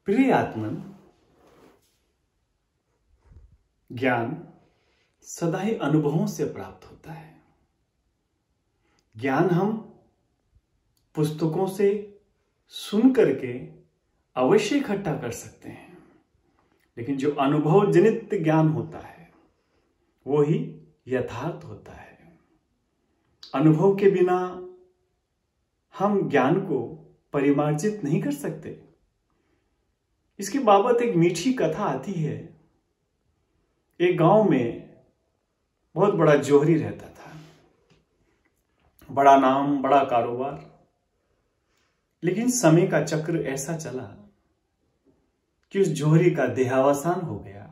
प्रिय आत्मन, ज्ञान सदा ही अनुभवों से प्राप्त होता है। ज्ञान हम पुस्तकों से सुन करके अवश्य इकट्ठा कर सकते हैं, लेकिन जो अनुभव जनित ज्ञान होता है वो ही यथार्थ होता है। अनुभव के बिना हम ज्ञान को परिमार्जित नहीं कर सकते। इसके बाबत एक मीठी कथा आती है। एक गांव में बहुत बड़ा जोहरी रहता था, बड़ा नाम, बड़ा कारोबार। लेकिन समय का चक्र ऐसा चला कि उस जोहरी का देहावसान हो गया।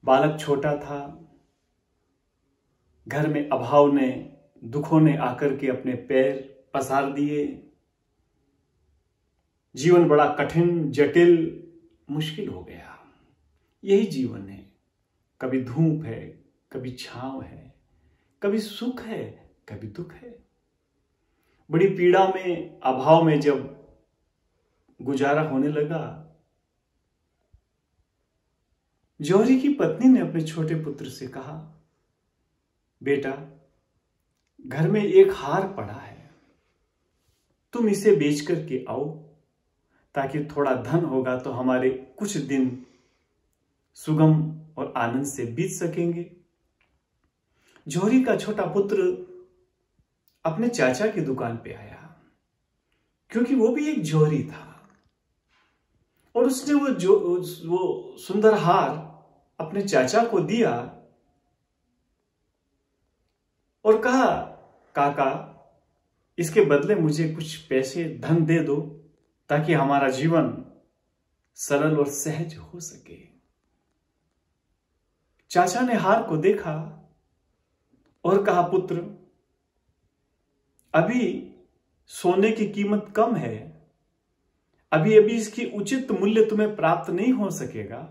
बालक छोटा था, घर में अभाव ने, दुखों ने आकर के अपने पैर पसार दिए। जीवन बड़ा कठिन, जटिल, मुश्किल हो गया। यही जीवन है। कभी धूप है, कभी छांव है, कभी सुख है, कभी दुख है। बड़ी पीड़ा में, अभाव में जब गुजारा होने लगा, जौहरी की पत्नी ने अपने छोटे पुत्र से कहा, बेटा, घर में एक हार पड़ा है, तुम इसे बेच करके आओ, ताकि थोड़ा धन होगा तो हमारे कुछ दिन सुगम और आनंद से बीत सकेंगे। जौहरी का छोटा पुत्र अपने चाचा की दुकान पे आया, क्योंकि वो भी एक जौहरी था, और उसने वो सुंदर हार अपने चाचा को दिया और कहा, काका, इसके बदले मुझे कुछ पैसे, धन दे दो, ताकि हमारा जीवन सरल और सहज हो सके। चाचा ने हार को देखा और कहा, पुत्र, अभी सोने की कीमत कम है, अभी इसकी उचित मूल्य तुम्हें प्राप्त नहीं हो सकेगा।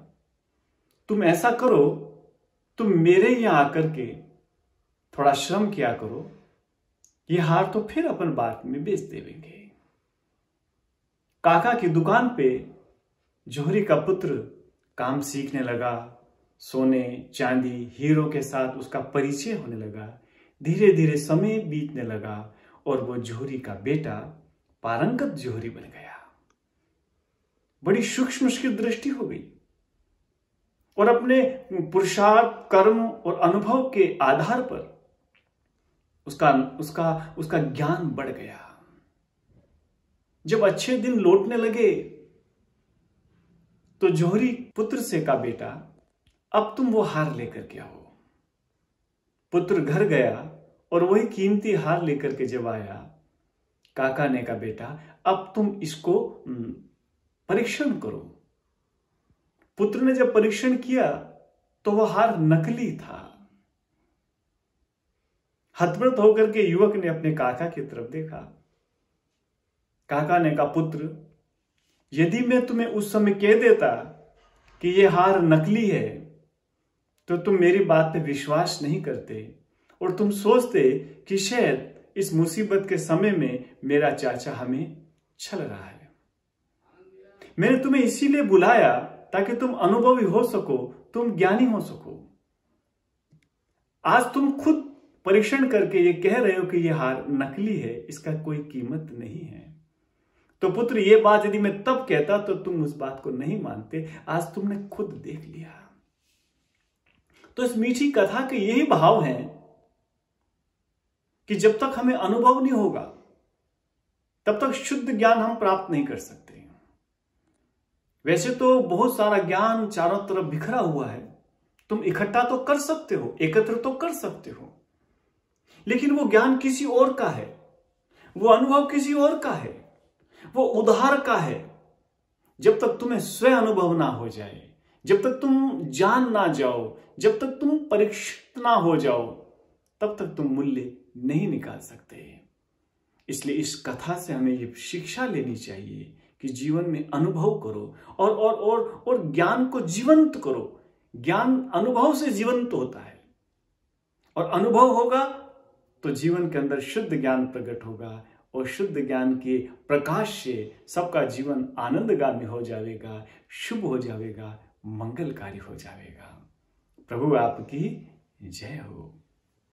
तुम ऐसा करो, तुम मेरे यहां आकर के थोड़ा श्रम किया करो, ये हार तो फिर अपन बाद में बेच देंगे। काका की दुकान पे जौहरी का पुत्र काम सीखने लगा। सोने, चांदी, हीरो के साथ उसका परिचय होने लगा। धीरे धीरे समय बीतने लगा और वो जौहरी का बेटा पारंगत जौहरी बन गया। बड़ी सूक्ष्म उसकी दृष्टि हो गई और अपने पुरुषार्थ, कर्म और अनुभव के आधार पर उसका ज्ञान बढ़ गया। जब अच्छे दिन लौटने लगे तो जौहरी पुत्र से कहा, बेटा, अब तुम वो हार लेकर के आओ। पुत्र घर गया और वही कीमती हार लेकर के जब आया, काका ने कहा, बेटा, अब तुम इसको परीक्षण करो। पुत्र ने जब परीक्षण किया तो वह हार नकली था। हतप्रत होकर के युवक ने अपने काका की तरफ देखा। काका ने कहा, पुत्र, यदि मैं तुम्हें उस समय कह देता कि यह हार नकली है तो तुम मेरी बात पे विश्वास नहीं करते और तुम सोचते कि शायद इस मुसीबत के समय में मेरा चाचा हमें छल रहा है। मैंने तुम्हें इसीलिए बुलाया ताकि तुम अनुभवी हो सको, तुम ज्ञानी हो सको। आज तुम खुद परीक्षण करके ये कह रहे हो कि यह हार नकली है, इसका कोई कीमत नहीं है। तो पुत्र, ये बात यदि मैं तब कहता तो तुम उस बात को नहीं मानते। आज तुमने खुद देख लिया। तो इस मीठी कथा के यही भाव हैं कि जब तक हमें अनुभव नहीं होगा तब तक शुद्ध ज्ञान हम प्राप्त नहीं कर सकते। वैसे तो बहुत सारा ज्ञान चारों तरफ बिखरा हुआ है, तुम इकट्ठा तो कर सकते हो, एकत्र तो कर सकते हो, लेकिन वो ज्ञान किसी और का है, वो अनुभव किसी और का है, वो उधार का है। जब तक तुम्हें स्वयं अनुभव ना हो जाए, जब तक तुम जान ना जाओ, जब तक तुम परीक्षित ना हो जाओ, तब तक तुम मूल्य नहीं निकाल सकते। इसलिए इस कथा से हमें ये शिक्षा लेनी चाहिए कि जीवन में अनुभव करो और ज्ञान को जीवंत करो। ज्ञान अनुभव से जीवंत होता है और अनुभव होगा तो जीवन के अंदर शुद्ध ज्ञान प्रकट होगा और शुद्ध ज्ञान के प्रकाश से सबका जीवन आनंदगामी हो जाएगा, शुभ हो जाएगा, मंगलकारी हो जाएगा। प्रभु आपकी जय हो।